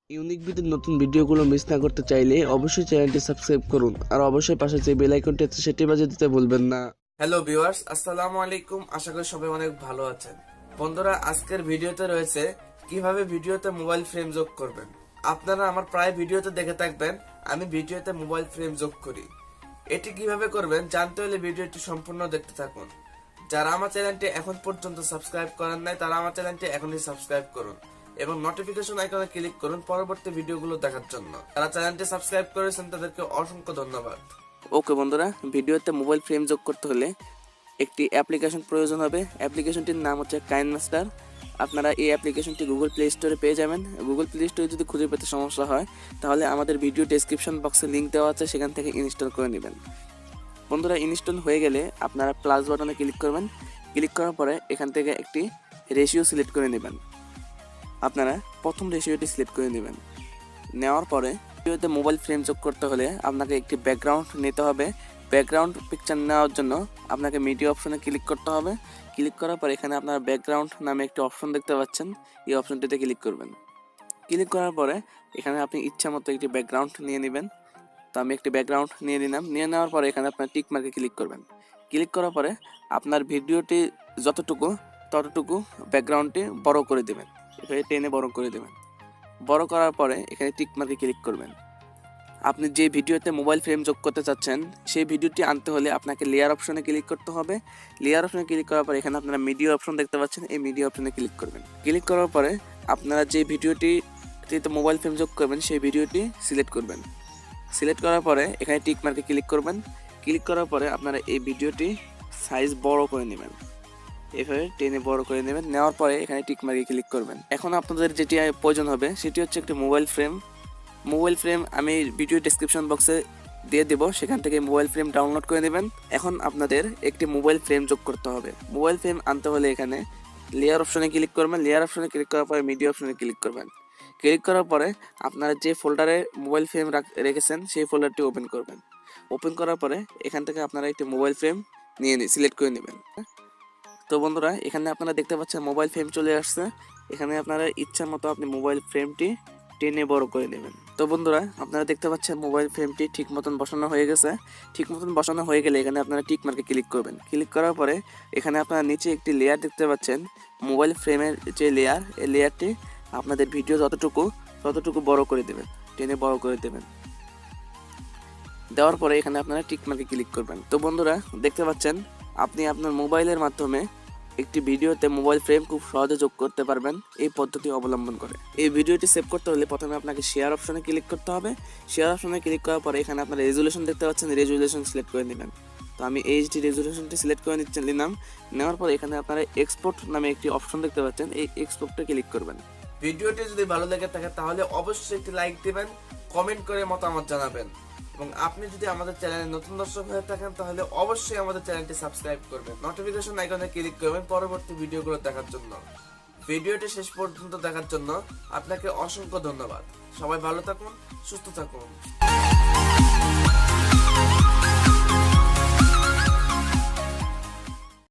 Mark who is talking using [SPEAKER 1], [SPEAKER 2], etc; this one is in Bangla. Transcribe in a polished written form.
[SPEAKER 1] ইউনিক ভিডিওর নতুন ভিডিওগুলো মিস না করতে চাইলে অবশ্যই চ্যানেলটি সাবস্ক্রাইব করুন আর অবশ্যই পাশে যে বেল আইকনটি আছে সেটি বাজিয়ে দিতে ভুলবেন না।
[SPEAKER 2] হ্যালো ভিউয়ার্স, আসসালামু আলাইকুম। আশা করি সবাই অনেক ভালো আছেন। বন্ধুরা, আজকের ভিডিওতে রয়েছে কিভাবে ভিডিওতে মোবাইল ফ্রেম যোগ করবেন। আপনারা আমার প্রায় ভিডিওতে দেখে থাকবেন আমি ভিডিওতে মোবাইল ফ্রেম যোগ করি। এটি কিভাবে করবেন জানতে হলে ভিডিওটি সম্পূর্ণ দেখতে থাকুন। যারা আমার চ্যানেলটি এখন পর্যন্ত সাবস্ক্রাইব করেন নাই তারা আমার চ্যানেলটি এখনই সাবস্ক্রাইব করুন এবং নোটিফিকেশন আইকনে ক্লিক করুন পরবর্তী ভিডিওগুলো দেখার জন্য। যারা চ্যানেলটি সাবস্ক্রাইব করেছেন তাদেরকে অসংখ্য ধন্যবাদ। ওকে বন্ধুরা, ভিডিওতে মোবাইল ফ্রেম যোগ করতে হলে একটি অ্যাপ্লিকেশন প্রয়োজন হবে। অ্যাপ্লিকেশনটির নাম হচ্ছে কাইনমাস্টার। আপনারা এই অ্যাপ্লিকেশনটি গুগল প্লে স্টোরে পেয়ে যাবেন। গুগল প্লে স্টোরে যদি খুঁজে পেতে সমস্যা হয় তাহলে আমাদের ভিডিও ডেসক্রিপশন বক্সে লিঙ্ক দেওয়া আছে, সেখান থেকে ইনস্টল করে নেবেন। বন্ধুরা, ইনস্টল হয়ে গেলে আপনারা প্লাস বাটনে ক্লিক করবেন। ক্লিক করার পরে এখান থেকে একটি রেশিও সিলেক্ট করে নেবেন। আপনারা প্রথম রেশিওটি সিলেক্ট করে নেবেন। নেওয়ার পরে ভিডিওতে মোবাইল ফ্রেম যোগ করতে হলে আপনাকে একটি ব্যাকগ্রাউন্ড নিতে হবে। ব্যাকগ্রাউন্ড পিকচার নেওয়ার জন্য আপনাকে মিডিয়া অপশনে ক্লিক করতে হবে। ক্লিক করার পর এখানে আপনার ব্যাকগ্রাউন্ড নামে একটি অপশন দেখতে পাচ্ছেন, এই অপশনটিতে ক্লিক করবেন। ক্লিক করার পরে এখানে আপনি ইচ্ছা মতো একটি ব্যাকগ্রাউন্ড নিয়ে নেবেন। তো আমি একটি ব্যাকগ্রাউন্ড নিয়ে নিলাম। নিয়ে নেওয়ার পরে এখানে আপনার টিক মার্কে ক্লিক করবেন। ক্লিক করার পরে আপনার ভিডিওটি যতটুকু ততটুকু ব্যাকগ্রাউন্ডটি বড় করে দেবেন। এখানে টেনে বড় করে দেবেন। বড় করার পরে এখানে টিক মার্কে ক্লিক করবেন। আপনি যে ভিডিওতে মোবাইল ফ্রেম যোগ করতে চাচ্ছেন সেই ভিডিওটি আনতে হলে আপনাকে লেয়ার অপশনে ক্লিক করতে হবে। লেয়ার অপশনে ক্লিক করার পরে এখানে আপনারা মিডিয়া অপশন দেখতে পাচ্ছেন, এই মিডিয়া অপশনে ক্লিক করবেন। ক্লিক করার পরে আপনারা যে ভিডিওটিতে মোবাইল ফ্রেম যোগ করবেন সেই ভিডিওটি সিলেক্ট করবেন। সিলেক্ট করার পরে এখানে টিক মার্কে ক্লিক করবেন। ক্লিক করার পরে আপনারা এই ভিডিওটি সাইজ বড় করে নেবেন, এভাবে টেনে বড় করে নেবেন। নেওয়ার পরে এখানে টিক মার্কে ক্লিক করবেন। এখন আপনাদের যেটি প্রয়োজন হবে সেটি হচ্ছে একটি মোবাইল ফ্রেম। মোবাইল ফ্রেম আমি ভিডিও ডেসক্রিপশন বক্সে দিয়ে দেব, সেখান থেকে মোবাইল ফ্রেম ডাউনলোড করে নেবেন। এখন আপনাদের একটি মোবাইল ফ্রেম যোগ করতে হবে। মোবাইল ফ্রেম আনতে হলে এখানে লেয়ার অপশনে ক্লিক করবেন। লেয়ার অপশনে ক্লিক করার পরে মিডিয়া অপশনে ক্লিক করবেন। ক্লিক করার পরে আপনারা যে ফোল্ডারে মোবাইল ফ্রেম রেখেছেন সেই ফোল্ডারটি ওপেন করবেন। ওপেন করার পরে এখান থেকে আপনারা একটি মোবাইল ফ্রেম নিয়ে সিলেক্ট করে নেবেন। তো বন্ধুরা, এখানে আপনারা দেখতে পাচ্ছেন মোবাইল ফ্রেম চলে আসছে। এখানে আপনারা ইচ্ছা মতো আপনি মোবাইল ফ্রেমটি টেনে বড় করে নেবেন। তো বন্ধুরা, আপনারা দেখতে পাচ্ছেন মোবাইল ফ্রেমটি ঠিক মতন বসানো হয়ে গেছে। ঠিক মতন বসানো হয়ে গেলে এখানে আপনারা টিক মার্কে ক্লিক করবেন। ক্লিক করার পরে এখানে আপনারা নিচে একটি লেয়ার দেখতে পাচ্ছেন, মোবাইল ফ্রেমের যে লেয়ার, এই লেয়ারটি আপনাদের ভিডিও ততটুকু বড় করে দেবেন, টেনে বড় করে দেবেন। দেওয়ার পরে এখানে আপনারা টিক মার্কে ক্লিক করবেন। তো বন্ধুরা, দেখতে পাচ্ছেন আপনি আপনার মোবাইলের মাধ্যমে একটি ভিডিওতে মোবাইল ফ্রেম খুব সহজে যোগ করতে পারবেন এই পদ্ধতি অবলম্বন করে। এই ভিডিওটি সেভ করতে হলে প্রথমে আপনাকে শেয়ার অপশনে ক্লিক করতে হবে। শেয়ার অপশনে ক্লিক করার পরে এখানে আপনার রেজুলেশন দেখতে পাচ্ছেন, রেজুলেশন সিলেক্ট করে নেবেন। তো আমি এইচডি রেজুলেশনটি সিলেক্ট করে নিলাম। নেওয়ার পরে এখানে আপনারা এক্সপোর্ট নামে একটি অপশন দেখতে পাচ্ছেন, এই এক্সপোর্টে ক্লিক করবেন। ভিডিওটি যদি ভালো লেগে থাকে তাহলে অবশ্যই একটি লাইক দিবেন, কমেন্ট করে মতামত জানাবেন এবং আপনি যদি আমাদের চ্যানেলে নতুন দর্শক হয়ে থাকেন তাহলে অবশ্যই আমাদের চ্যানেলটি সাবস্ক্রাইব করবেন, নোটিফিকেশন আইকনে ক্লিক করবেন পরবর্তী ভিডিওগুলো দেখার জন্য। ভিডিওটি শেষ পর্যন্ত দেখার জন্য আপনাকে অসংখ্য ধন্যবাদ। সবাই ভালো থাকুন, সুস্থ থাকুন।